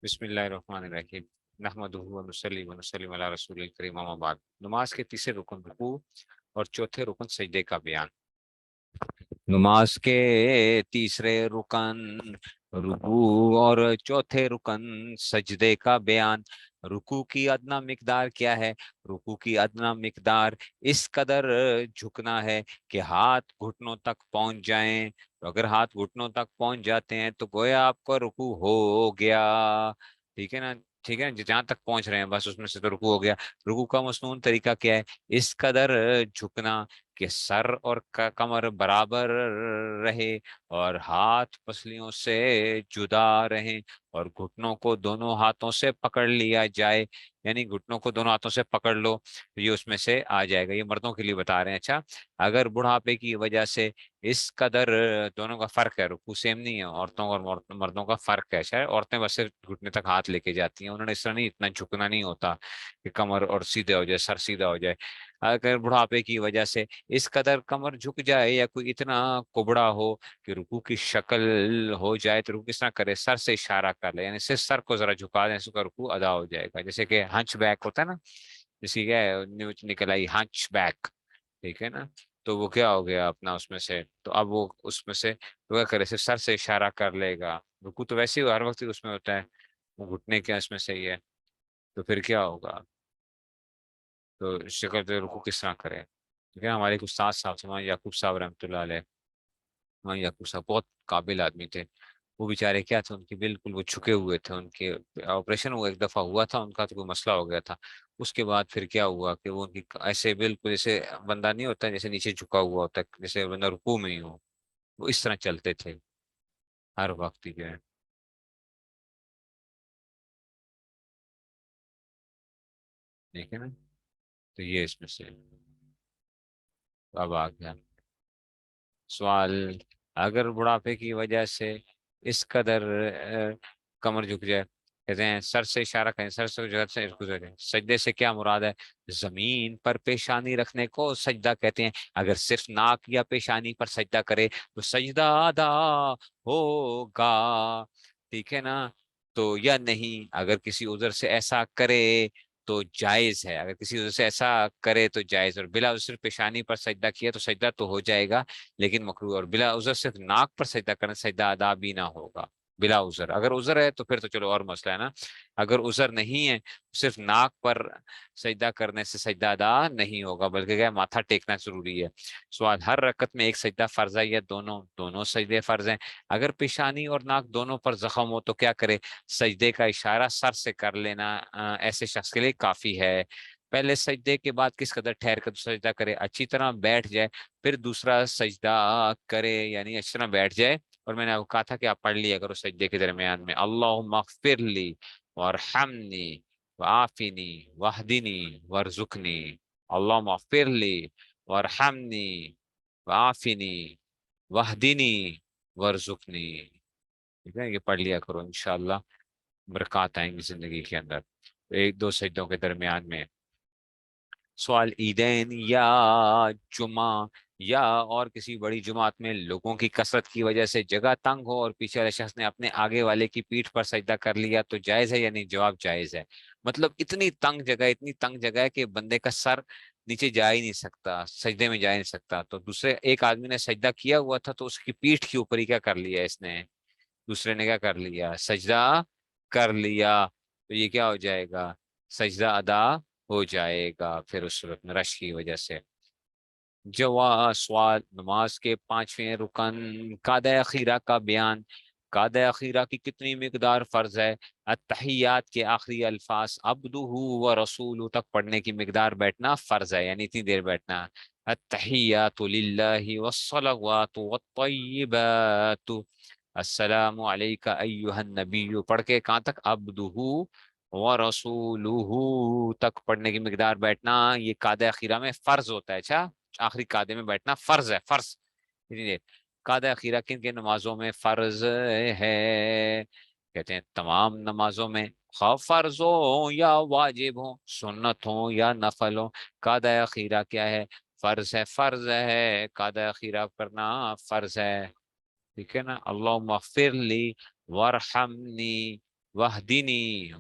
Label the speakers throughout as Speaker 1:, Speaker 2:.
Speaker 1: بسم اللہ الرحمن الرحیم نحمدہ و نصلی و نسلم علی رسول الکریم اما بعد۔ نماز کے تیسرے رکن رکوع اور چوتھے رکن سجدے کا بیان۔ نماز کے تیسرے رکن رکوع اور چوتھے رکن سجدے کا بیان۔ رکوع کی ادنا مقدار کیا ہے؟ رکوع کی ادنا مقدار اس قدر جھکنا ہے کہ ہاتھ گھٹنوں تک پہنچ جائیں۔ تو اگر ہاتھ گھٹنوں تک پہنچ جاتے ہیں تو گویا آپ کا رکوع ہو گیا، ٹھیک ہے نا؟ ٹھیک ہے نا، جہاں تک پہنچ رہے ہیں بس اس میں سے تو رکوع ہو گیا۔ رکوع کا مصنون طریقہ کیا ہے؟ اس قدر جھکنا کہ سر اور کمر برابر رہے اور ہاتھ پسلیوں سے جدا رہیں اور گھٹنوں کو دونوں ہاتھوں سے پکڑ لیا جائے، یعنی گھٹنوں کو دونوں ہاتھوں سے پکڑ لو تو یہ اس میں سے آ جائے گا۔ یہ مردوں کے لیے بتا رہے ہیں۔ اچھا، اگر بڑھاپے کی وجہ سے اس قدر، دونوں کا فرق ہے، رکوع سیم نہیں ہے، عورتوں اور مردوں کا فرق ہے۔ شاید عورتیں بس صرف گھٹنے تک ہاتھ لے کے جاتی ہیں، انہوں نے اس طرح نہیں، اتنا جھکنا نہیں ہوتا کہ کمر اور سیدھے ہو جائے، سر سیدھا ہو جائے۔ اگر بڑھاپے کی وجہ سے اس قدر کمر جھک جائے یا کوئی اتنا کبڑا ہو کہ رکوع کی شکل ہو جائے تو رکوع کس طرح کرے؟ سر سے اشارہ کر لے، یعنی صرف سر کو ذرا جھکا دیں، اس کا رکوع ادا ہو جائے گا۔ جیسے کہ ہنچ بیک ہوتا ہے نا، جیسے کیا ہے نیوچ نکل آئی ہنچ بیک، ٹھیک ہے نا؟ تو وہ کیا ہو گیا اپنا اس میں سے، تو اب وہ اس میں سے تو کیا کرے؟ صرف سر سے اشارہ کر لے گا۔ رکوع تو ویسے ہی ہر وقت اس میں ہوتا ہے، وہ گھٹنے کیا اس میں سے ہی ہے، تو پھر کیا ہوگا؟ تو شکل پہ رکوع کس طرح کرے؟ ٹھیک ہے، ہمارے کچھ استاد صاحب سے یعقوب صاحب رحمۃ اللہ علیہ، یعقوب صاحب بہت قابل آدمی تھے۔ وہ بیچارے کیا تھے، ان کی بالکل وہ چھکے ہوئے تھے، ان کے آپریشن ہوا ایک دفعہ ہوا تھا ان کا، تو کوئی مسئلہ ہو گیا تھا۔ اس کے بعد پھر کیا ہوا کہ وہ ان کی ایسے بالکل جیسے بندہ نہیں ہوتا جیسے نیچے جھکا ہوا ہوتا ہے، جیسے بندہ رکوع میں ہی ہو، وہ اس طرح چلتے تھے ہر وقت ہی جو ہے، ٹھیک ہے نا؟ تو یہ اس میں سے اب آ گیا سوال۔ اگر بڑھاپے کی وجہ سے اس قدر کمر جھک جائے، کہتے ہیں سر سے اشارہ کریں، سر سے جو ہے سجدے سے کیا مراد ہے؟ زمین پر پیشانی رکھنے کو سجدہ کہتے ہیں۔ اگر صرف ناک یا پیشانی پر سجدہ کرے تو سجدہ ادا ہوگا، ٹھیک ہے نا؟ تو یا نہیں، اگر کسی عذر سے ایسا کرے تو جائز ہے، اگر کسی عذر سے ایسا کرے تو جائز، اور بلا عذر صرف پیشانی پر سجدہ کیا تو سجدہ تو ہو جائے گا لیکن مکروہ، اور بلا عذر صرف ناک پر سجدہ کرنا سجدہ ادا بھی نہ ہوگا بلا عذر۔ اگر عذر ہے تو پھر تو چلو اور مسئلہ ہے نا، اگر عذر نہیں ہے صرف ناک پر سجدہ کرنے سے سجدہ ادا نہیں ہوگا بلکہ کیا ماتھا ٹیکنا ضروری ہے۔ سوال، ہر رکعت میں ایک سجدہ فرض ہے یا دونوں سجدے فرض ہیں؟ اگر پیشانی اور ناک دونوں پر زخم ہو تو کیا کرے؟ سجدے کا اشارہ سر سے کر لینا ایسے شخص کے لیے کافی ہے۔ پہلے سجدے کے بعد کس قدر ٹھہر کر سجدہ کرے؟ اچھی طرح بیٹھ جائے پھر دوسرا سجدہ کرے، یعنی اچھی طرح بیٹھ جائے، اور میں نے آپ کو کہا تھا کہ آپ پڑھ لیا کرو سجدے کے درمیان میں اللہم اغفر لی وارحمنی وعافنی واہدنی وارزقنی، اللہم اغفر لی وارحمنی وعافنی واہدنی وارزقنی، ٹھیک ہے؟ یہ پڑھ لیا کرو، انشاءاللہ برکات آئیں گی زندگی کے اندر ایک دو سجدوں کے درمیان میں۔ سوال، عیدین یا جمعہ یا اور کسی بڑی جماعت میں لوگوں کی کثرت کی وجہ سے جگہ تنگ ہو اور پیچھے والے شخص نے اپنے آگے والے کی پیٹھ پر سجدہ کر لیا تو جائز ہے یا نہیں؟ جواب جائز ہے۔ مطلب اتنی تنگ جگہ ہے کہ بندے کا سر نیچے جا ہی نہیں سکتا، سجدے میں جا ہی نہیں سکتا، تو دوسرے ایک آدمی نے سجدہ کیا ہوا تھا تو اس کی پیٹھ کے اوپر ہی کیا کر لیا اس نے، دوسرے نے کیا کر لیا؟ سجدہ کر لیا، تو یہ کیا ہو جائے گا؟ سجدہ ادا ہو جائے گا پھر اس صورت میں رش کی وجہ سے۔ جواب، سوال، نماز کے پانچویں رکن قعدہ اخیرہ کا بیان۔ قعدہ اخیرہ کی کتنی مقدار فرض ہے؟ التحیات کے آخری الفاظ عبدہ و رسولہ تک پڑھنے کی مقدار بیٹھنا فرض ہے، یعنی اتنی دیر بیٹھنا۔ التحیات للہ والصلوات والطیبات السلام علیک ایہا النبی پڑھ کے کہاں تک؟ عبدہ ورسولہ تک پڑھنے کی مقدار بیٹھنا یہ قعدہ اخیرہ میں فرض ہوتا ہے۔ اچھا، آخری قعدے میں بیٹھنا فرض ہے، فرض۔ قعدہ اخیرہ کن کے نمازوں میں فرض ہے؟ کہتے ہیں تمام نمازوں میں، خواہ فرض ہو یا واجب ہو، سنت ہو یا نفل ہو، قعدہ اخیرہ کیا ہے؟ فرض ہے، فرض ہے، قعدہ اخیرہ کرنا فرض ہے، ٹھیک ہے نا؟ اللہم اغفر لی वरहमनी वहदिनी,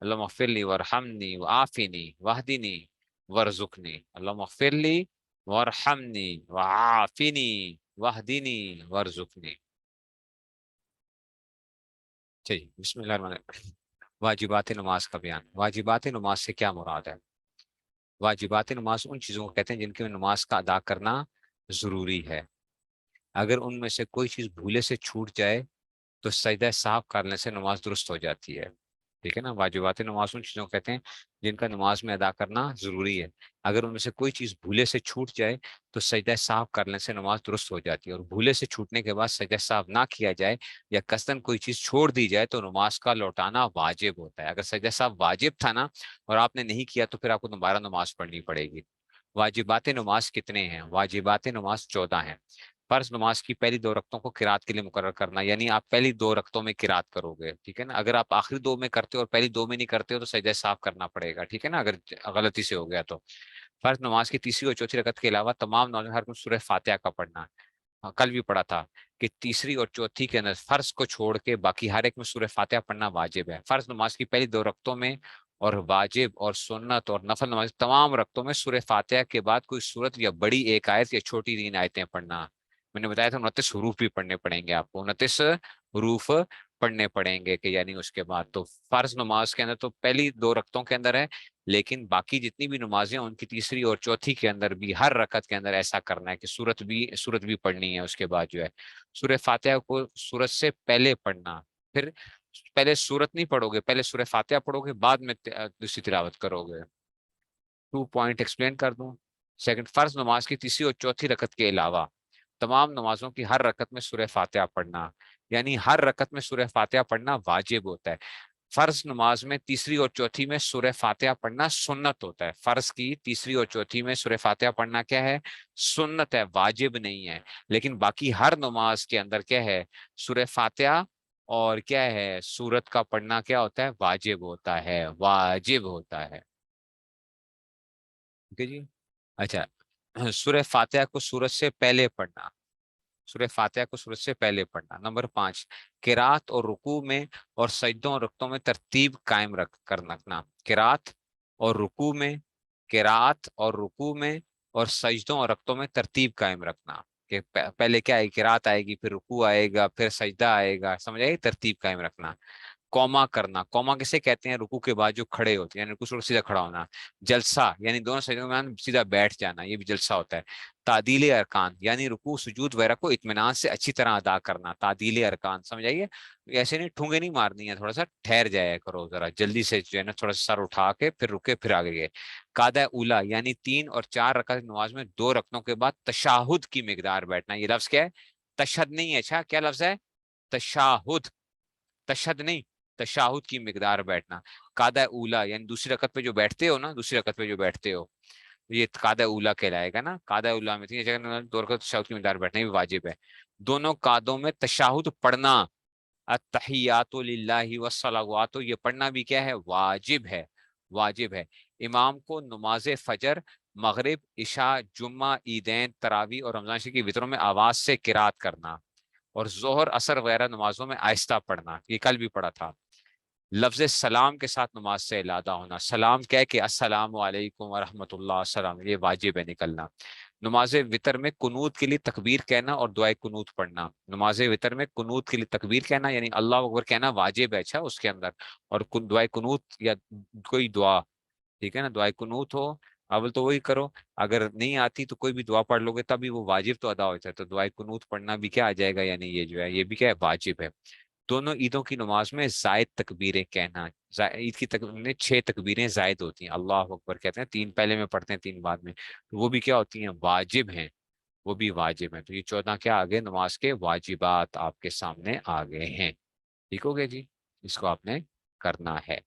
Speaker 1: अल्लाहुम्मा इग़फिरली वरहमनी वआफ़िनी वहदिनी वरज़ुक़नी, अल्लाहुम्मा इग़फिरली वरहमनी वआफ़िनी वहदिनी वरज़ुक़नी। चलिए बिस्मिल्लाह। वाजिबात नमाज का बयान। वाजिबात नमाज से क्या मुराद है? वाजिबात नमाज उन चीज़ों को कहते हैं जिनकी नमाज का अदा करना ज़रूरी है। अगर उनमें से कोई चीज़ भूले से छूट जाए तो सजदा साहब करने से नमाज दुरुस्त हो जाती है। ठीक है ना? वाजिबात नमाज उन चीज़ों को कहते हैं जिनका नमाज में अदा करना ज़रूरी है। अगर उनमें से कोई चीज़ भूले से छूट जाए तो सजदा साहब करने से नमाज दुरुस्त हो जाती है। और भूले से छूटने के बाद सजदा साहब ना किया जाए या कस्तन कोई चीज़ छोड़ दी जाए तो नमाज का लौटाना वाजिब होता है। अगर सजदा साहब वाजिब था ना और आपने नहीं किया तो फिर आपको दोबारा नमाज पढ़नी पड़ेगी। वाजिबात नमाज कितने हैं? वाजिबात नमाज 14 हैं। फर्ज नमाज की पहली दो रकतों को किरात के लिए मुकर्रर करना, यानी आप पहली दो रकतों में किरात करोगे। ठीक है ना? अगर आप आखिरी दो में करते हो और पहली दो में नहीं करते हो तो सजदा साफ करना पड़ेगा। ठीक है ना? अगर गलती से हो गया तो। फर्ज नमाज की तीसरी और चौथी रकत के अलावा तमाम नमाज में हर रोज सूरह फातिहा का पढ़ना। हाँ, कल भी पढ़ा था कि तीसरी और चौथी के अंदर फर्ज को छोड़ के बाकी हर एक में सूरह फातिहा पढ़ना वाजिब है। फर्ज नमाज की पहली दो रकतों में और वाजिब और सुन्नत और नफल नमाज तमाम रकतों में सूरह फातिहा के बाद कोई सूरत या बड़ी एक आयत या छोटी तीन आयतें पढ़ना। मैंने बताया था 29 हरूफ भी पढ़ने पड़ेंगे आपको, 29 हरूफ पढ़ने पड़ेंगे कि यानी उसके बाद तो फर्ज नमाज के अंदर तो पहली दो रकतों के अंदर है, लेकिन बाकी जितनी भी नमाजें हैं उनकी तीसरी और चौथी के अंदर भी हर रकत के अंदर ऐसा करना है कि सूरत भी पढ़नी है। उसके बाद जो है सूरह फातिहा को सूरत से पहले पढ़ना। फिर पहले सूरत नहीं पढ़ोगे, पहले सूरह फातिहा पढ़ोगे, बाद में दूसरी तिलावत करोगे। 2 पॉइंट एक्सप्लेन कर दूं। सेकंड, फर्ज नमाज की तीसरी और चौथी रकत के अलावा तमाम नमाजों की हर रकत में सूरह फातिहा पढ़ना, यानी हर रकत में सूरह फातिहा पढ़ना वाजिब होता है। फर्ज नमाज में तीसरी और चौथी में सूरह फातिहा पढ़ना सुन्नत होता है। फर्ज की तीसरी और चौथी में सूरह फातिहा पढ़ना क्या है? सुन्नत है, वाजिब नहीं है। लेकिन बाकी हर नमाज के अंदर क्या है? सूरह फातिहा और क्या है? सूरत का पढ़ना क्या होता है? वाजिब होता है, वाजिब होता है। ठीक है जी। अच्छा, सूरह फातिहा को सूरत से पहले पढ़ना। सूरह फातिहा को सूरत से पहले पढ़ना। नंबर 5, किरात और रुकू में और सजदों और रकतों में तरतीब कायम रखना। किरात और रुकू में, किरात और रुकू में और सजदों और रकतों में तरतीब कायम रखना। कि पहले क्या आएगी? किरात आएगी, फिर रुकू आएगा, फिर सजदा आएगा। समझ आएगी? तरतीब कायम रखना। कौमा करना। कौमा किसे कहते हैं? रुकू के बाद जो खड़े होते हैं, यानी रुकू से सीधा खड़ा होना। जलसा यानी दोनों सजदों में सीधा बैठ जाना, ये भी जलसा होता है। तादील अरकान यानी रुकू सुजूद वगैरह को इत्मीनान से अच्छी तरह अदा करना। तादील अरकान समझ आइए? ऐसे नहीं ठुंगे नहीं मारनी है, थोड़ा सा ठहर जाया करो, जरा जल्दी से जो है ना थोड़ा सा सर उठा के फिर रुके फिर आगे गए। कादा उला यानी 3 और 4 रकात नमाज में 2 रकतों के बाद तशाहुद की मिकदार बैठना। ये लफ्ज क्या है? तशहद नहीं है। अच्छा, क्या लफ्ज है? तशाहुद, तशहद नहीं, तशाहुद की मिकदार बैठना। कादा उला यानी दूसरी रकत पे जो बैठते हो ना, दूसरी रकत पे जो बैठते हो, ये कादा उला कहलाएगा ना। कादा उला में 3 जगह 2 रकत तशहुद की मिकदार बैठना भी वाजिब है। दोनों कादों में तशाहुद पढ़ना। अत्तहियातु लिल्लाहि वस्सलावातु, ये पढ़ना भी क्या है? वाजिब है, वाजिब है। इमाम को नमाज फजर, मगरिब, इशा, जुम्मा, ईदैन, तरावी और रमजान शरीफ की वितरों में आवाज से किरात करना। और जोहर, असर वगैरह नमाजों में आहिस्ता पढ़ना। ये कल भी पढ़ा था। लफ्ज सलाम के साथ नमाज से इलादा होना। सलाम कह के अस्सलाम वालेकुम व रहमतुल्लाह सलाम, ये वाजिब है निकलना। नमाज वितर में कुनूत के लिए तकबीर कहना और दुआए कुनूत पढ़ना। नमाज वितर में कुनूत के लिए तकबीर कहना यानी अल्लाह अकबर कहना वाजिब है। अच्छा, उसके अंदर और दुआए कुनूत या कोई दुआ, ठीक है ना, दुआए कुनूत हो अव्वल तो वही करो। अगर नहीं आती तो कोई भी दुआ पढ़ लोगे तभी वो वाजिब तो अदा हो जाता है। तो दुआए कुनूत पढ़ना भी क्या आ जाएगा? यानी ये जो है ये भी क्या है? वाजिब है। दोनों ईदों की नमाज में जायद तकबीरें कहना। ईद की में 6 तकबीरें जायद होती हैं। अल्लाह अकबर कहते हैं, 3 पहले में पढ़ते हैं 3 बाद में, तो वो भी क्या होती हैं? वाजिब हैं, वो भी वाजिब हैं। तो ये 14 क्या आ गए? नमाज के वाजिबात आपके सामने आ गए हैं। ठीक हो गया जी? इसको आपने करना है।